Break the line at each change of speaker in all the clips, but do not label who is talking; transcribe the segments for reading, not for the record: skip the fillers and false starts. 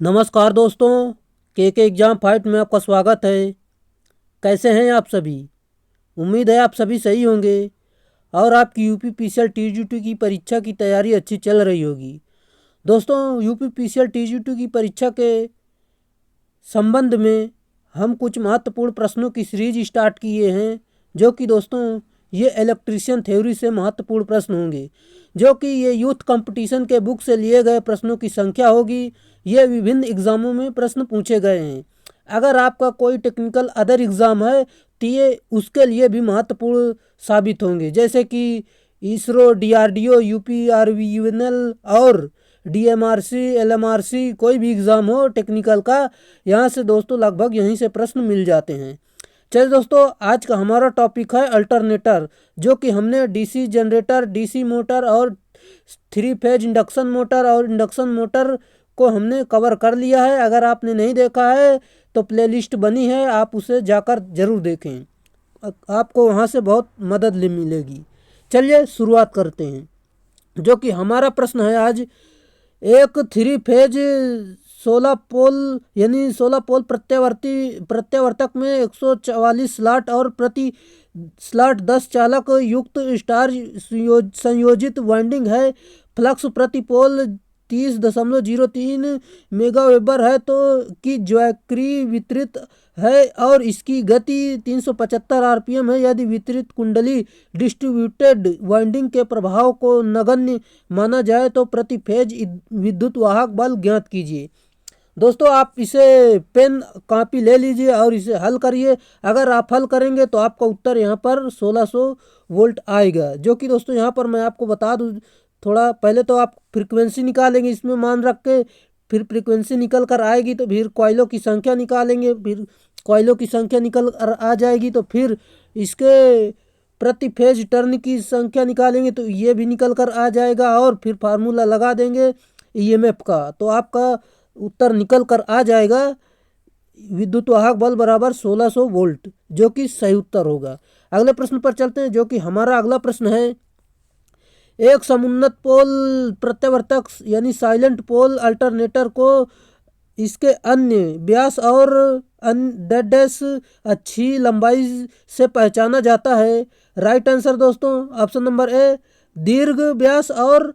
नमस्कार दोस्तों, के एग्ज़ाम फाइट में आपका स्वागत है। कैसे हैं आप सभी? उम्मीद है आप सभी सही होंगे और आपकी यूपी पीसीएल टीजीटी की परीक्षा की तैयारी अच्छी चल रही होगी। दोस्तों, यूपी पीसीएल टीजीटी की परीक्षा के संबंध में हम कुछ महत्वपूर्ण प्रश्नों की सीरीज स्टार्ट किए हैं, जो कि दोस्तों ये इलेक्ट्रीशियन थ्योरी से महत्वपूर्ण प्रश्न होंगे, जो कि ये यूथ कंपटीशन के बुक से लिए गए प्रश्नों की संख्या होगी। ये विभिन्न एग्ज़ामों में प्रश्न पूछे गए हैं। अगर आपका कोई टेक्निकल अदर एग्ज़ाम है तो ये उसके लिए भी महत्वपूर्ण साबित होंगे, जैसे कि इसरो, डीआरडीओ, यूपीआरवीयूएनएल और डीएमआरसी, एलएमआरसी, कोई भी एग्ज़ाम हो टेक्निकल का, यहाँ से दोस्तों लगभग यहीं से प्रश्न मिल जाते हैं। चलिए दोस्तों, आज का हमारा टॉपिक है अल्टरनेटर, जो कि हमने डीसी जनरेटर, डीसी मोटर और 3 फेज इंडक्शन मोटर और इंडक्शन मोटर को हमने कवर कर लिया है। अगर आपने नहीं देखा है तो प्लेलिस्ट बनी है, आप उसे जाकर ज़रूर देखें, आपको वहाँ से बहुत मदद मिलेगी। चलिए शुरुआत करते हैं। जो कि हमारा प्रश्न है आज, एक 3 फेज 16 पोल यानी 16 पोल प्रत्यावर्तक में 144 स्लॉट और प्रति स्लॉट 10 चालक युक्त स्टार संयोजित वाइंडिंग है। फ्लक्स प्रति पोल 30.03 मेगावेबर है तो की ज्वाक्री वितरित है और इसकी गति 375 आरपीएम है। यदि वितरित कुंडली डिस्ट्रीब्यूटेड वाइंडिंग के प्रभाव को नगण्य माना जाए तो प्रति फेज विद्युत वाहक बल ज्ञात कीजिए। दोस्तों, आप इसे पेन कॉपी ले लीजिए और इसे हल करिए। अगर आप हल करेंगे तो आपका उत्तर यहाँ पर 1600 वोल्ट आएगा, जो कि दोस्तों यहाँ पर मैं आपको बता दूँ। थोड़ा पहले तो आप फ्रीक्वेंसी निकालेंगे इसमें मान रख के, फिर फ्रीक्वेंसी निकल कर आएगी तो फिर कॉइलों की संख्या निकालेंगे, फिर कॉइलों की संख्या निकल कर आ जाएगी तो फिर इसके प्रति फेज टर्न की संख्या निकालेंगे तो ये भी निकल कर आ जाएगा और फिर फार्मूला लगा देंगे ईएमएफ का, तो आपका उत्तर निकल कर आ जाएगा विद्युत वाहक बल बराबर 1600 वोल्ट, जो कि सही उत्तर होगा। अगले प्रश्न पर चलते हैं, जो कि हमारा अगला प्रश्न है। एक समुन्नत पोल प्रत्यावर्तक यानी साइलेंट पोल अल्टरनेटर को इसके अन्य व्यास और डैश अच्छी लंबाई से पहचाना जाता है। राइट आंसर दोस्तों ऑप्शन नंबर ए, दीर्घ व्यास और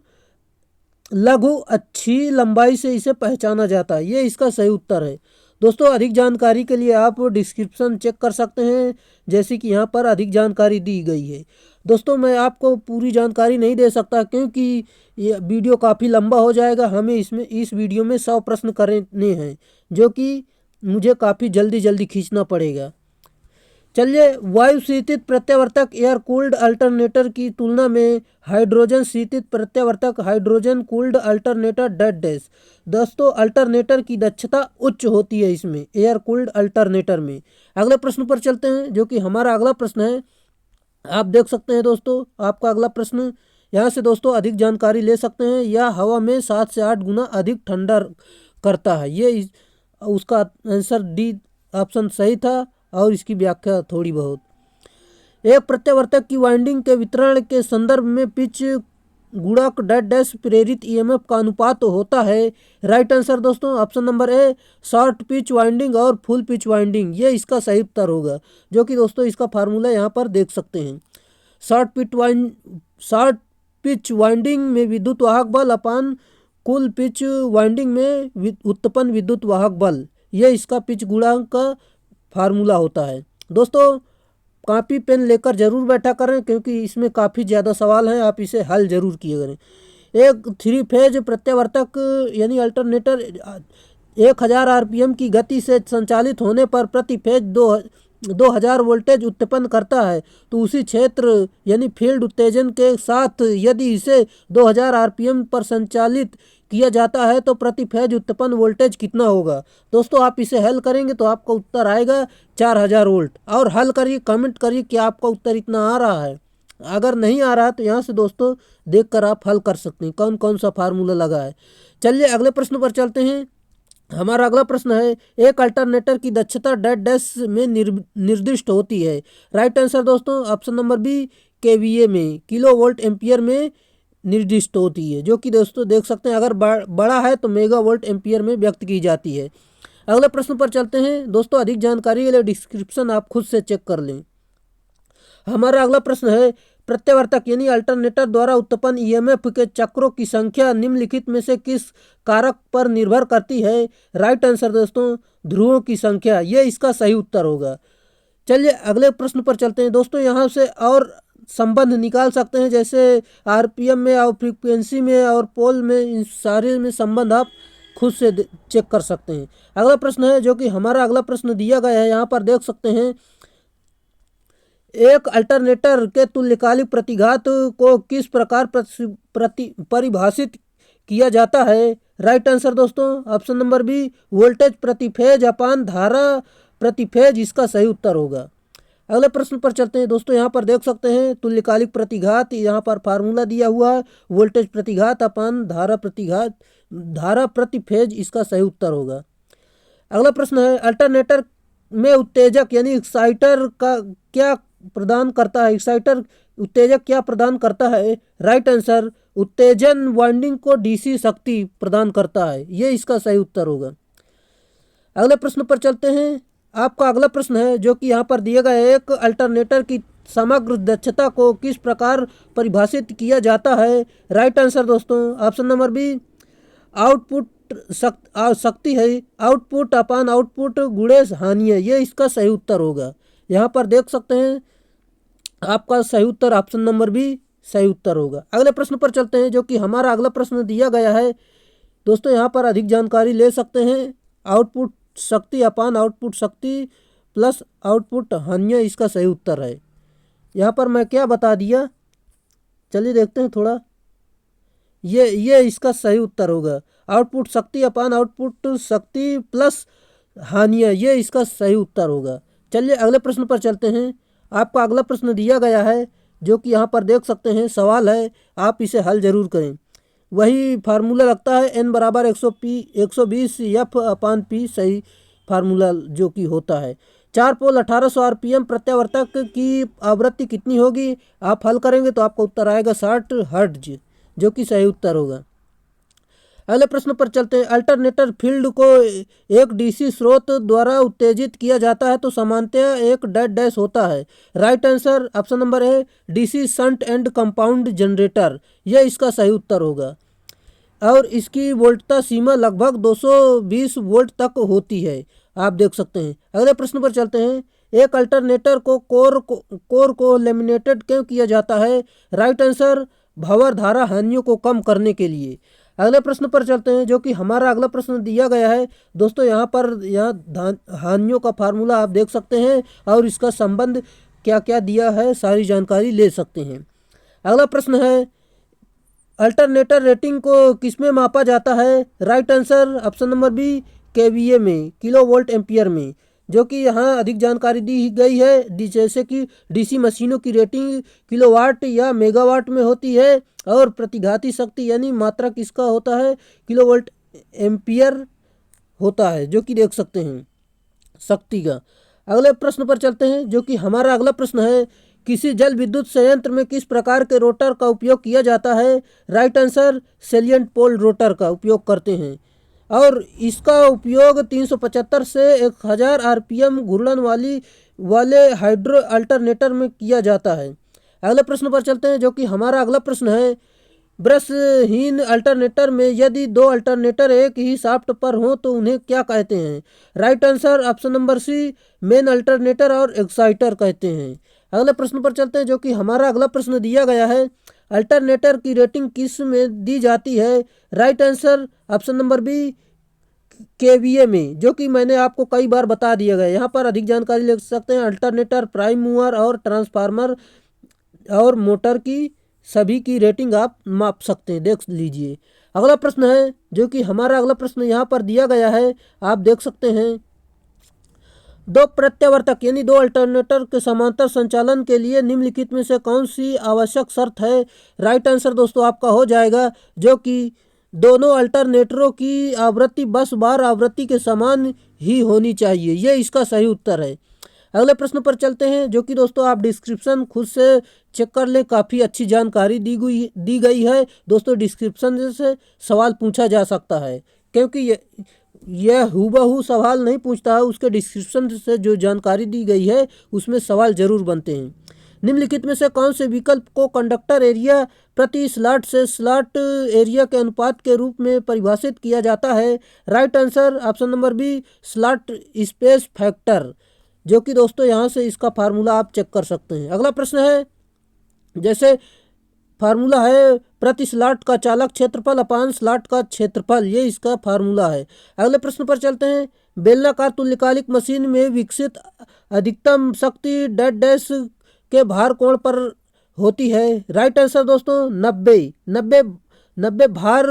लघु अच्छी लंबाई से इसे पहचाना जाता है। ये इसका सही उत्तर है। दोस्तों, अधिक जानकारी के लिए आप डिस्क्रिप्शन चेक कर सकते हैं, जैसे कि यहाँ पर अधिक जानकारी दी गई है। दोस्तों, मैं आपको पूरी जानकारी नहीं दे सकता क्योंकि ये वीडियो काफ़ी लंबा हो जाएगा। हमें इस वीडियो में 100 प्रश्न करने हैं, जो कि मुझे काफ़ी जल्दी खींचना पड़ेगा। चलिए, वायु शीतित प्रत्यावर्तक एयर कूल्ड अल्टरनेटर की तुलना में हाइड्रोजन शीतित प्रत्यावर्तक हाइड्रोजन कूल्ड अल्टरनेटर डैश। दोस्तों, अल्टरनेटर की दक्षता उच्च होती है इसमें, एयर कूल्ड अल्टरनेटर में। अगले प्रश्न पर चलते हैं, जो कि हमारा अगला प्रश्न है। आप देख सकते हैं दोस्तों, आपका अगला प्रश्न, यहाँ से दोस्तों अधिक जानकारी ले सकते हैं। यह हवा में 7 से 8 गुना अधिक ठंडा करता है। ये उसका आंसर डी ऑप्शन सही था और इसकी व्याख्या थोड़ी बहुत। एक प्रत्यावर्तक की वाइंडिंग के वितरण के संदर्भ में पिच गुणक डैश प्रेरित ईएमएफ का अनुपात होता है। राइट आंसर दोस्तों option number A, short pitch winding और फुल पिच वाइंडिंग, ये इसका सही उत्तर होगा, जो कि दोस्तों इसका फार्मूला यहाँ पर देख सकते हैं। शॉर्ट पिच वाइंडिंग में विद्युत वाहक बल अपान कुल पिच वाइंडिंग में उत्पन्न विद्युत वाहक बल, ये इसका पिच गुणांक का फार्मूला होता है। दोस्तों, कॉपी पेन लेकर जरूर बैठा करें क्योंकि इसमें काफ़ी ज़्यादा सवाल हैं, आप इसे हल जरूर किए करें। एक 3 फेज प्रत्यावर्तक यानी अल्टरनेटर 1000 आरपीएम की गति से संचालित होने पर प्रति फेज 2000 वोल्टेज उत्पन्न करता है, तो उसी क्षेत्र यानी फील्ड उत्तेजन के साथ यदि इसे 2000 आरपीएम पर संचालित किया जाता है तो प्रति फेज उत्पन्न वोल्टेज कितना होगा। दोस्तों, आप इसे हल करेंगे तो आपका उत्तर आएगा 4000 वोल्ट। और हल करिए, कमेंट करिए कि आपका उत्तर इतना आ रहा है। अगर नहीं आ रहा तो यहाँ से दोस्तों देखकर आप हल कर सकते हैं कौन कौन सा फार्मूला लगा है। चलिए अगले प्रश्न पर चलते हैं। हमारा अगला प्रश्न है, एक अल्टरनेटर की दक्षता डैश में निर्दिष्ट होती है। राइट आंसर दोस्तों ऑप्शन नंबर बी, केवीए में, किलो वोल्ट एम्पियर में निर्दिष्ट होती है, जो कि दोस्तों देख सकते हैं अगर बड़ा है तो मेगावाट एम्पियर में व्यक्त की जाती है। अगले प्रश्न पर चलते हैं दोस्तों। अधिक जानकारी के लिए डिस्क्रिप्शन आप खुद से चेक कर लें। हमारा अगला प्रश्न है, प्रत्यावर्तक यानी अल्टरनेटर द्वारा उत्पन्न ईएमएफ के चक्रों की संख्या निम्नलिखित में से किस कारक पर निर्भर करती है? राइट आंसर दोस्तों, ध्रुवों की संख्या, ये इसका सही उत्तर होगा। चलिए अगले प्रश्न पर चलते हैं दोस्तों। यहाँ से और संबंध निकाल सकते हैं, जैसे आरपीएम में और फ्रीक्वेंसी में और पोल में, इन सारे में संबंध आप खुद से चेक कर सकते हैं। अगला प्रश्न है जो कि हमारा अगला प्रश्न दिया गया है, यहाँ पर देख सकते हैं, एक अल्टरनेटर के तुल्यकालिक प्रतिघात को किस प्रकार परिभाषित किया जाता है? राइट आंसर दोस्तों, ऑप्शन नंबर बी, वोल्टेज प्रति फेज अपान धारा प्रति फेज, इसका सही उत्तर होगा। अगले प्रश्न पर चलते हैं दोस्तों। यहाँ पर देख सकते हैं तुल्यकालिक प्रतिघात, यहाँ पर फार्मूला दिया हुआ है, वोल्टेज प्रतिघात अपान धारा प्रति फेज, इसका सही उत्तर होगा। अगला प्रश्न है, अल्टरनेटर में उत्तेजक यानी एक्साइटर का क्या प्रदान करता है? एक्साइटर उत्तेजक क्या प्रदान करता है? राइट आंसर, उत्तेजन वाइंडिंग को डीसी शक्ति प्रदान करता है, ये इसका सही उत्तर होगा। अगले प्रश्न पर चलते हैं। आपका अगला प्रश्न है जो कि यहाँ पर दिया गया है, एक अल्टरनेटर की समग्र दक्षता को किस प्रकार परिभाषित किया जाता है? राइट आंसर दोस्तों, ऑप्शन नंबर बी, आउटपुट शक्ति है, आउटपुट अपान आउटपुट गुणे हानिय, ये इसका सही उत्तर होगा। यहाँ पर देख सकते हैं आपका सही उत्तर ऑप्शन नंबर बी सही उत्तर होगा। अगले प्रश्न पर चलते हैं जो कि हमारा अगला प्रश्न दिया गया है दोस्तों। यहाँ पर अधिक जानकारी ले सकते हैं, आउटपुट शक्ति अपान आउटपुट शक्ति प्लस आउटपुट हानिय, इसका सही उत्तर है। यहाँ पर मैं क्या बता दिया, चलिए देखते हैं थोड़ा, ये इसका सही उत्तर होगा। आउटपुट शक्ति अपान आउटपुट शक्ति प्लस हानिय, ये इसका सही उत्तर होगा। चलिए अगले प्रश्न पर चलते हैं। आपका अगला प्रश्न दिया गया है जो कि यहाँ पर देख सकते हैं, सवाल है, आप इसे हल जरूर करें। वही फार्मूला लगता है, n बराबर 120 एफ अपान पी, सही फार्मूला जो कि होता है। 4 पोल 1800 आरपीएम प्रत्यावर्तक की आवृत्ति कितनी होगी? आप हल करेंगे तो आपका उत्तर आएगा 60 हर्ट्ज, जो कि सही उत्तर होगा। अगले प्रश्न पर चलते हैं। अल्टरनेटर फील्ड को एक डीसी स्रोत द्वारा उत्तेजित किया जाता है तो सामान्यतः एक डैश डैश होता है। राइट आंसर ऑप्शन नंबर है, DC shunt and compound generator, यह इसका सही उत्तर होगा। और इसकी वोल्टता सीमा लगभग 220 वोल्ट तक होती है, आप देख सकते हैं। अगले प्रश्न पर चलते हैं। एक अल्टरनेटर को कोर को लेमिनेटेड क्यों किया जाता है? राइट आंसर, भंवर धारा हानियों को कम करने के लिए। अगले प्रश्न पर चलते हैं जो कि हमारा अगला प्रश्न दिया गया है दोस्तों। यहाँ पर हानियों का फार्मूला आप देख सकते हैं और इसका संबंध क्या क्या दिया है, सारी जानकारी ले सकते हैं। अगला प्रश्न है, अल्टरनेटर रेटिंग को किसमें मापा जाता है? Right answer option number B, KVA में, किलो वोल्ट एम्पियर में, जो कि यहाँ अधिक जानकारी दी गई है, जैसे कि डीसी मशीनों की रेटिंग किलोवाट या मेगावाट में होती है और प्रतिघाती शक्ति यानी मात्रा किसका होता है, किलो वोल्ट एम्पियर होता है, जो कि देख सकते हैं शक्ति का। अगले प्रश्न पर चलते हैं जो कि हमारा अगला प्रश्न है, किसी जल विद्युत संयंत्र में किस प्रकार के रोटर का उपयोग किया जाता है? Right answer, salient pole rotor का उपयोग करते हैं और इसका उपयोग 375 से 1000 आरपीएम घूर्णन वाले हाइड्रो अल्टरनेटर में किया जाता है। अगले प्रश्न पर चलते हैं जो कि हमारा अगला प्रश्न है, ब्रशहीन अल्टरनेटर में यदि 2 अल्टरनेटर एक ही शाफ्ट पर हों तो उन्हें क्या कहते हैं? Right answer option number C, main alternator और एक्साइटर कहते हैं। अगले प्रश्न पर चलते हैं जो कि हमारा अगला प्रश्न दिया गया है, अल्टरनेटर की रेटिंग किस में दी जाती है? Right answer option number B, KVA में, जो कि मैंने आपको कई बार बता दिया गया। यहाँ पर अधिक जानकारी ले सकते हैं, अल्टरनेटर, प्राइम मूवर और ट्रांसफार्मर और मोटर की सभी की रेटिंग आप माप सकते हैं, देख लीजिए। अगला प्रश्न है जो कि हमारा अगला प्रश्न यहाँ पर दिया गया है, आप देख सकते हैं, 2 प्रत्यावर्तक यानी 2 अल्टरनेटर के समांतर संचालन के लिए निम्नलिखित में से कौन सी आवश्यक शर्त है? राइट आंसर दोस्तों आपका हो जाएगा, जो कि दोनों अल्टरनेटरों की आवृत्ति बस बार आवृत्ति के समान ही होनी चाहिए, ये इसका सही उत्तर है। अगले प्रश्न पर चलते हैं, जो कि दोस्तों आप डिस्क्रिप्शन खुद से चेक कर लें, काफ़ी अच्छी जानकारी दी गई है। दोस्तों डिस्क्रिप्शन से सवाल पूछा जा सकता है, क्योंकि यह हूबहू सवाल नहीं पूछता है, उसके डिस्क्रिप्शन से जो जानकारी दी गई है उसमें सवाल जरूर बनते हैं। निम्नलिखित में से कौन से विकल्प को कंडक्टर एरिया प्रति स्लॉट से स्लॉट एरिया के अनुपात के रूप में परिभाषित किया जाता है? Right answer option number B, slot space factor, जो कि दोस्तों यहाँ से इसका फार्मूला आप चेक कर सकते हैं। अगला प्रश्न है, जैसे फार्मूला है प्रति स्लॉट का चालक क्षेत्रफल अपान स्लॉट का क्षेत्रफल, ये इसका फार्मूला है। अगले प्रश्न पर चलते हैं, बेलनाकार तुल्यकालिक मशीन में विकसित अधिकतम शक्ति डैश डैश के भार कोण पर होती है? राइट आंसर दोस्तों 90 भार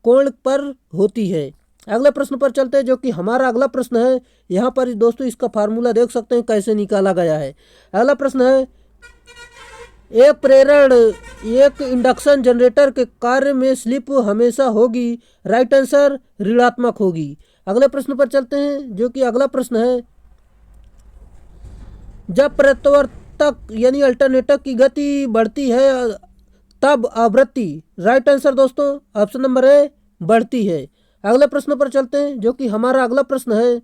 कोण पर होती है। अगले प्रश्न पर चलते हैं, जो कि हमारा अगला प्रश्न है। यहाँ पर दोस्तों इसका फार्मूला देख सकते हैं कैसे निकाला गया है। अगला प्रश्न है, एक प्रेरण एक इंडक्शन जनरेटर के कार्य में स्लिप हमेशा होगी? राइट आंसर ऋणात्मक होगी। अगले प्रश्न पर चलते हैं, जो कि अगला प्रश्न है, जब प्रत्यावर्तक यानी अल्टरनेटर की गति बढ़ती है तब आवृत्ति? राइट आंसर दोस्तों ऑप्शन नंबर ए, बढ़ती है। अगले प्रश्न पर चलते हैं, जो कि हमारा अगला प्रश्न है,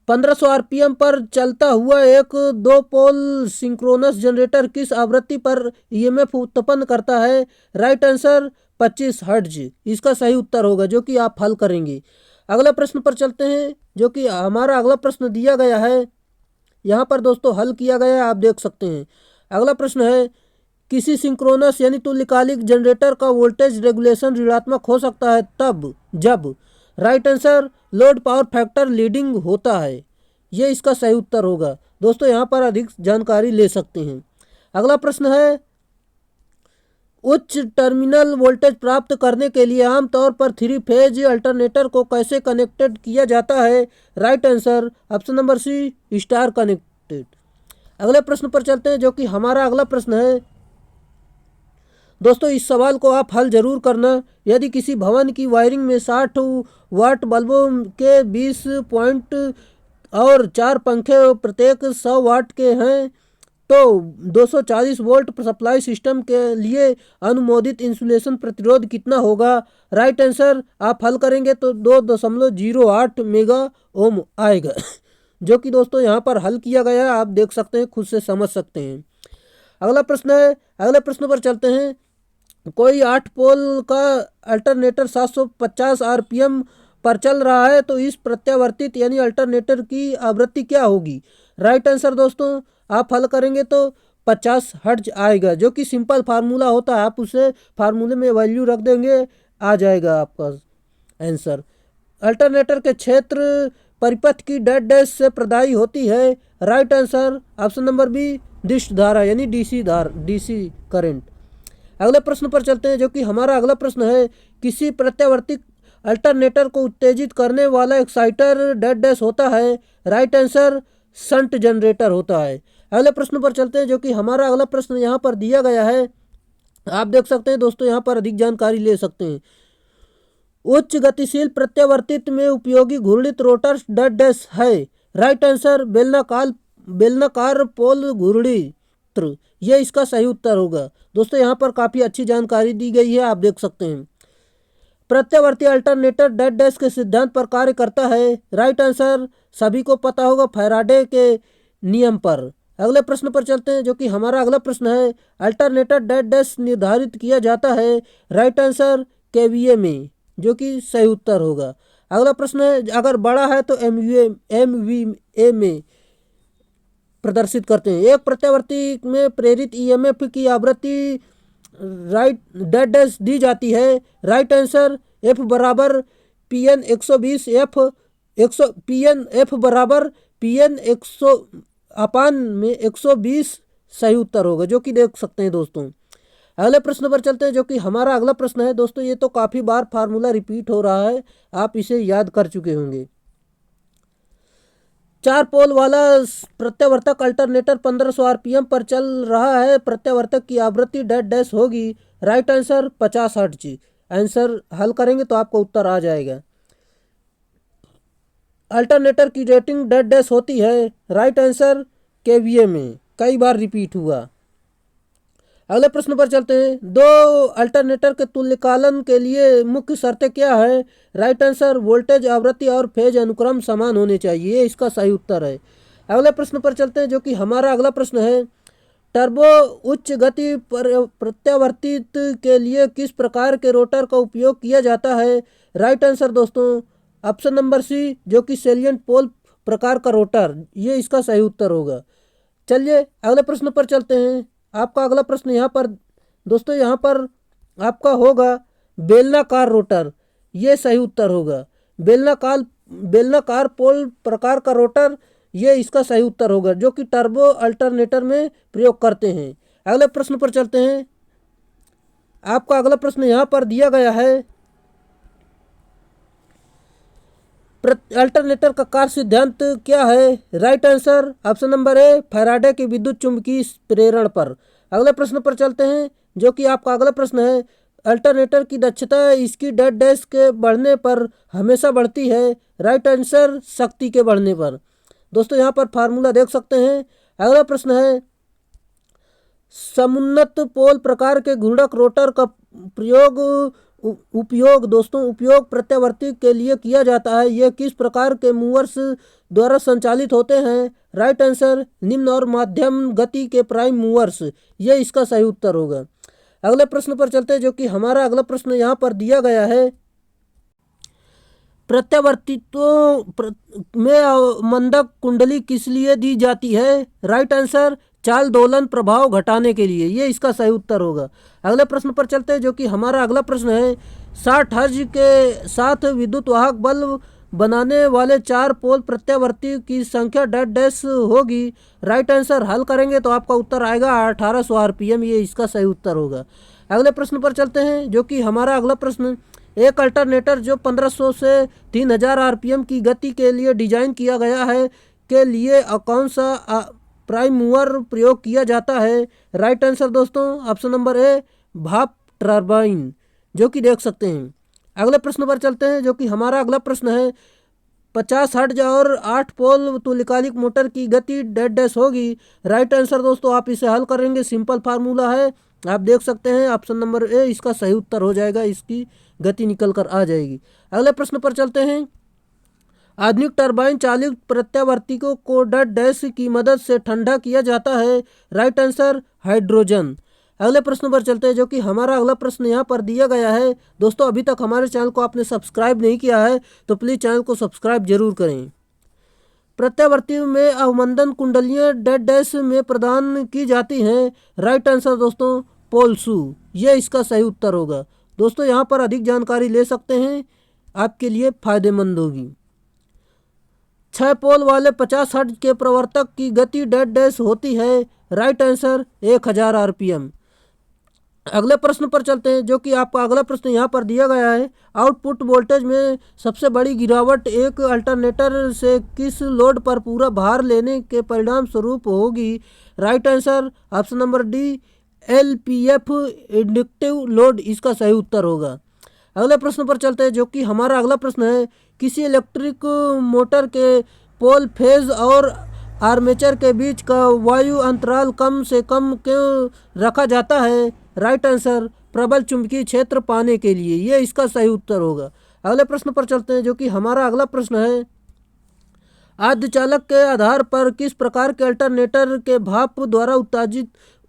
1500 आरपीएम पर चलता हुआ एक 2 पोल सिंक्रोनस जनरेटर किस आवृत्ति पर ईएमएफ उत्पन्न करता है? राइट आंसर 25 हर्ट्ज इसका सही उत्तर होगा, जो कि आप हल करेंगे। अगला प्रश्न पर चलते हैं, जो कि हमारा अगला प्रश्न दिया गया है, यहाँ पर दोस्तों हल किया गया है, आप देख सकते हैं। अगला प्रश्न है, किसी सिंक्रोनस यानी तुल्यकालिक जनरेटर का वोल्टेज रेगुलेशन ऋणात्मक हो सकता है तब जब? Right answer load power factor leading होता है, ये इसका सही उत्तर होगा। दोस्तों यहाँ पर अधिक जानकारी ले सकते हैं। अगला प्रश्न है, उच्च टर्मिनल वोल्टेज प्राप्त करने के लिए आमतौर पर 3 फेज अल्टरनेटर को कैसे कनेक्टेड किया जाता है? Right answer option number C, star connected. अगले प्रश्न पर चलते हैं, जो कि हमारा अगला प्रश्न है। दोस्तों इस सवाल को आप हल जरूर करना। यदि किसी भवन की वायरिंग में 60 वाट बल्बों के 20 पॉइंट और 4 पंखे प्रत्येक 100 वाट के हैं तो 240 वोल्ट सप्लाई सिस्टम के लिए अनुमोदित इंसुलेशन प्रतिरोध कितना होगा? राइट आंसर आप हल करेंगे तो 2.08 मेगा ओम आएगा, जो कि दोस्तों यहाँ पर हल किया गया है, आप देख सकते हैं, खुद से समझ सकते हैं। अगला प्रश्न है, अगले प्रश्न पर चलते हैं। कोई 8 पोल का अल्टरनेटर 750 आरपीएम पर चल रहा है तो इस प्रत्यावर्तित यानी अल्टरनेटर की आवृत्ति क्या होगी? राइट आंसर दोस्तों आप हल करेंगे तो 50 हर्ट्ज आएगा, जो कि सिंपल फार्मूला होता है, आप उसे फार्मूले में वैल्यू रख देंगे, आ जाएगा आपका आंसर। अल्टरनेटर के क्षेत्र परिपथ की डैश डैश से प्रदायी होती है? Right answer option number B, डिश धारा यानी डीसी करंट। अगले प्रश्न पर चलते हैं, जो कि हमारा अगला प्रश्न है, किसी प्रत्यावर्ती अल्टरनेटर को उत्तेजित करने वाला एक्साइटर डैश डैश होता है? राइट आंसर शंट जनरेटर होता है। अगले प्रश्न पर चलते हैं, जो कि हमारा अगला प्रश्न यहाँ पर दिया गया है, आप देख सकते हैं दोस्तों, यहाँ पर अधिक जानकारी ले सकते हैं। उच्च गतिशील प्रत्यावर्तित में उपयोगी घूर्णित रोटर डैश डैश है? राइट आंसर बेलनाकार पोल घूर्णित्र, ये इसका सही उत्तर होगा। दोस्तों यहाँ पर काफ़ी अच्छी जानकारी दी गई है, आप देख सकते हैं। प्रत्यावर्ती अल्टरनेटर डैश डैश के सिद्धांत पर कार्य करता है? राइट आंसर सभी को पता होगा, फैराडे के नियम पर। अगले प्रश्न पर चलते हैं, जो कि हमारा अगला प्रश्न है, अल्टरनेटर डैश डैश निर्धारित किया जाता है? राइट आंसर केवीए में, जो कि सही उत्तर होगा। अगला प्रश्न है, अगर बड़ा है तो एमवीए में प्रदर्शित करते हैं। एक प्रत्यावर्ती में प्रेरित ईएमएफ की आवृत्ति राइट डैश डैश दी जाती है? राइट आंसर एफ बराबर पीएन 120 एफ बराबर पीएन 100 अपान में 120 सही उत्तर होगा, जो कि देख सकते हैं दोस्तों। अगले प्रश्न पर चलते हैं, जो कि हमारा अगला प्रश्न है। दोस्तों ये तो काफ़ी बार फार्मूला रिपीट हो रहा है, आप इसे याद कर चुके होंगे। 4 पोल वाला प्रत्यावर्तक अल्टरनेटर 1500 आरपीएम पर चल रहा है, प्रत्यावर्तक की आवृत्ति डैश डैश होगी? Right answer 50 hertz. आंसर हल करेंगे तो आपका उत्तर आ जाएगा। अल्टरनेटर की रेटिंग डेड डैश होती है। राइट आंसर केवीए में, कई बार रिपीट हुआ। अगले प्रश्न पर चलते हैं। दो अल्टरनेटर के तुल्यकालन के लिए मुख्य शर्तें क्या है? राइट आंसर वोल्टेज, आवृत्ति और फेज अनुक्रम समान होने चाहिए, ये इसका सही उत्तर है। अगले प्रश्न पर चलते हैं, जो कि हमारा अगला प्रश्न है। टर्बो उच्च गति प्रत्यावर्तित के लिए किस प्रकार के रोटर का उपयोग किया जाता है? राइट आंसर दोस्तों ऑप्शन नंबर सी, जो कि सेलियंट पोल प्रकार का रोटर, ये इसका सही उत्तर होगा। चलिए अगले प्रश्न पर चलते हैं। आपका अगला प्रश्न यहाँ पर दोस्तों, यहाँ पर आपका होगा बेलनाकार रोटर, ये सही उत्तर होगा। बेलनाकार पोल प्रकार का रोटर, ये इसका सही उत्तर होगा, जो कि टर्बो अल्टरनेटर में प्रयोग करते हैं। अगले प्रश्न पर चलते हैं। आपका अगला प्रश्न यहाँ पर दिया गया है। अल्टरनेटर का कार्य सिद्धांत क्या है? Right answer option number A, Faraday के विद्युत चुंबकीय प्रेरण पर। अगले प्रश्न पर चलते हैं, जो कि आपका अगला प्रश्न है। अल्टरनेटर की दक्षता इसकी डेड डैश के बढ़ने पर हमेशा बढ़ती है। राइट आंसर शक्ति के बढ़ने पर। दोस्तों यहाँ पर फार्मूला देख सकते हैं। अगला प्रश्न है। समुन्नत पोल प्रकार के घूर्णक रोटर का उपयोग प्रत्यावर्ती के लिए किया जाता है। ये किस प्रकार के मूवर्स द्वारा संचालित होते हैं? राइट आंसर निम्न और मध्यम गति के प्राइम मूवर्स, ये इसका सही उत्तर होगा। अगले प्रश्न पर चलते हैं, जो कि हमारा अगला प्रश्न यहाँ पर दिया गया है। प्रत्यावर्तित्व में अवमंदक कुंडली किस लिए दी जाती है? राइट आंसर चाल दोलन प्रभाव घटाने के लिए, ये इसका सही उत्तर होगा। अगले प्रश्न पर चलते हैं, जो कि हमारा अगला प्रश्न है। 60 हर्ट्ज के साथ विद्युत वाहक बल्ब बनाने वाले 4 पोल प्रत्यावर्ती की संख्या डेड डैश होगी। राइट आंसर हल करेंगे तो आपका उत्तर आएगा 1800 आरपीएम, ये इसका सही उत्तर होगा। अगले प्रश्न पर चलते हैं, जो कि हमारा अगला प्रश्न। एक अल्टरनेटर जो 1500 से 3000 आरपीएम की गति के लिए डिजाइन किया गया है, के लिए कौन सा प्राइम मूवर प्रयोग किया जाता है? राइट आंसर दोस्तों ऑप्शन नंबर ए, भाप टरबाइन, जो कि देख सकते हैं। अगले प्रश्न पर चलते हैं, जो कि हमारा अगला प्रश्न है। 50 हर्ट्ज और 8 पोल तुल्यकालिक मोटर की गति डेड डैश होगी। राइट आंसर दोस्तों आप इसे हल करेंगे, सिंपल फार्मूला है, आप देख सकते हैं ऑप्शन नंबर ए इसका सही उत्तर हो जाएगा, इसकी गति निकल कर आ जाएगी। अगले प्रश्न पर चलते हैं। आधुनिक टरबाइन चालित प्रत्यावर्तियों को डेड डैश की मदद से ठंडा किया जाता है। Right answer hydrogen. अगले प्रश्न पर चलते हैं, जो कि हमारा अगला प्रश्न यहाँ पर दिया गया है। दोस्तों अभी तक हमारे चैनल को आपने सब्सक्राइब नहीं किया है तो प्लीज़ चैनल को सब्सक्राइब जरूर करें। प्रत्यावर्ती में अवमंदन कुंडलियाँ डेड डैश में प्रदान की जाती हैं। राइट आंसर दोस्तों पोलसू, ये इसका सही उत्तर होगा। दोस्तों यहाँ पर अधिक जानकारी ले सकते हैं, आपके लिए फायदेमंद होगी। 6 पोल वाले 50 हर्ट्ज के प्रवर्तक की गति डेड डैश होती है। Right answer 1000 RPM. अगले प्रश्न पर चलते हैं, जो कि आपका अगला प्रश्न यहाँ पर दिया गया है। आउटपुट वोल्टेज में सबसे बड़ी गिरावट एक अल्टरनेटर से किस लोड पर पूरा भार लेने के परिणाम स्वरूप होगी? Right answer option number D, LPF inductive load, इसका सही उत्तर होगा। अगले प्रश्न पर चलते हैं, जो कि हमारा अगला प्रश्न है। किसी इलेक्ट्रिक मोटर के पोल फेज और आर्मेचर के बीच का वायु अंतराल कम से कम क्यों रखा जाता है? राइट आंसर प्रबल चुंबकीय क्षेत्र पाने के लिए, ये इसका सही उत्तर होगा। अगले प्रश्न पर चलते हैं, जो कि हमारा अगला प्रश्न है। आद्यचालक के आधार पर किस प्रकार के अल्टरनेटर के भाप द्वारा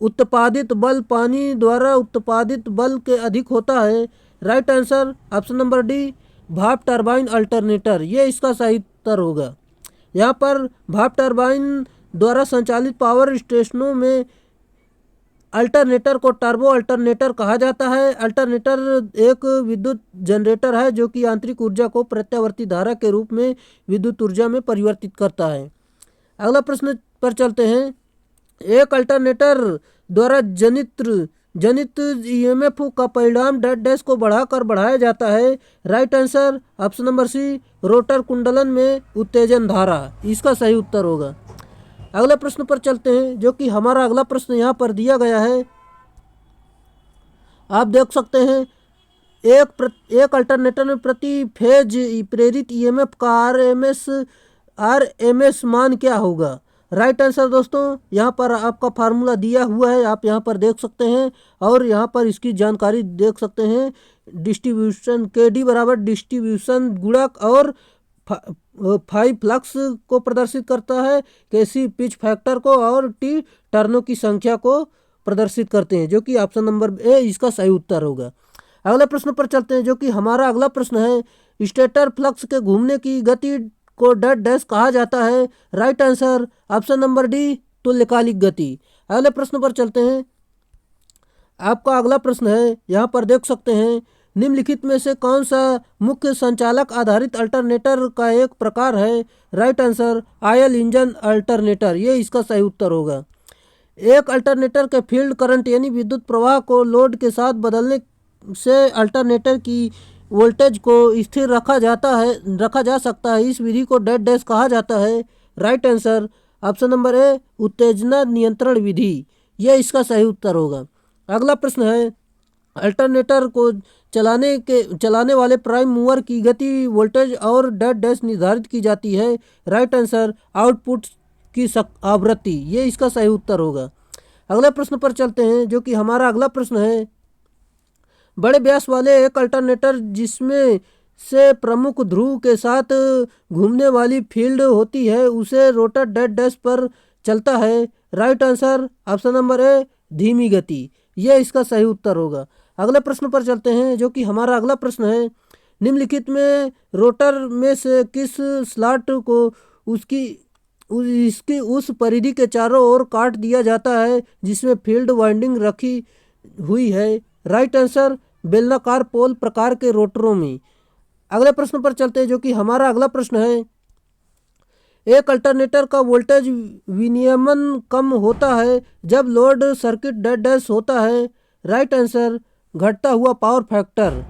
उत्पादित बल पानी द्वारा उत्पादित बल के अधिक होता है? Right answer option number D, भाप टरबाइन अल्टरनेटर, ये इसका सही उत्तर होगा। यहाँ पर भाप टरबाइन द्वारा संचालित पावर स्टेशनों में अल्टरनेटर को टर्बो अल्टरनेटर कहा जाता है। अल्टरनेटर एक विद्युत जनरेटर है, जो कि आंतरिक ऊर्जा को प्रत्यावर्ती धारा के रूप में विद्युत ऊर्जा में परिवर्तित करता है। अगला प्रश्न पर चलते हैं। एक अल्टरनेटर द्वारा जनित ईएमएफ का परिणाम डेड डैश को बढ़ाया जाता है। Right answer option number C, rotor कुंडलन में उत्तेजन धारा, इसका सही उत्तर होगा। अगले प्रश्न पर चलते हैं, जो कि हमारा अगला प्रश्न यहाँ पर दिया गया है। आप देख सकते हैं एक अल्टरनेटर में प्रति फेज प्रेरित ईएमएफ का आरएमएस मान क्या होगा? राइट आंसर दोस्तों, यहाँ पर आपका फार्मूला दिया हुआ है, आप यहाँ पर देख सकते हैं और यहाँ पर इसकी जानकारी देख सकते हैं। डिस्ट्रीब्यूशन के डी बराबर डिस्ट्रीब्यूशन गुणक और 5 फ्लक्स को प्रदर्शित करता है, केसी पिच फैक्टर को और टी टर्नों की संख्या को प्रदर्शित करते हैं, जो कि ऑप्शन नंबर ए इसका सही उत्तर होगा। अगले प्रश्न पर चलते हैं, जो कि हमारा अगला प्रश्न है। स्टेटर फ्लक्स के घूमने की गति को डॉट डैश कहा जाता है। Right answer option number D तुल्यकालिक गति। अगले प्रश्न पर चलते हैं। आपका अगला प्रश्न है, यहाँ पर देख सकते हैं, निम्नलिखित में से कौन सा मुख्य संचालक आधारित अल्टरनेटर का एक प्रकार है? Right answer oil engine alternator, ये इसका सही उत्तर होगा। एक अल्टरनेटर के फील्ड करंट यानी विद्युत प्रवाह को लोड के साथ बदलने से अल्टरनेटर की वोल्टेज को स्थिर रखा जा सकता है। इस विधि को डॉट डैश कहा जाता है। Right answer option number A उत्तेजना नियंत्रण विधि, यह इसका सही उत्तर होगा। अगला प्रश्न है, अल्टरनेटर को चलाने वाले प्राइम मूवर की गति वोल्टेज और डॉट डैश निर्धारित की जाती है। राइट आंसर आउटपुट की आवृत्ति, ये इसका सही उत्तर होगा। अगले प्रश्न पर चलते हैं, जो कि हमारा अगला प्रश्न है। बड़े व्यास वाले एक अल्टरनेटर जिसमें से प्रमुख ध्रुव के साथ घूमने वाली फील्ड होती है उसे रोटर डॉट डैश पर चलता है। Right answer option number A धीमी गति, यह इसका सही उत्तर होगा। अगले प्रश्न पर चलते हैं, जो कि हमारा अगला प्रश्न है। निम्नलिखित में रोटर में से किस स्लॉट को इसकी उस परिधि के चारों ओर काट दिया जाता है जिसमें फील्ड वाइंडिंग रखी हुई है? राइट आंसर बेलनाकार पोल प्रकार के रोटरों में। अगले प्रश्न पर चलते हैं, जो कि हमारा अगला प्रश्न है। एक अल्टरनेटर का वोल्टेज विनियमन कम होता है जब लोड सर्किट डॉट डैश होता है। राइट आंसर घटता हुआ पावर फैक्टर।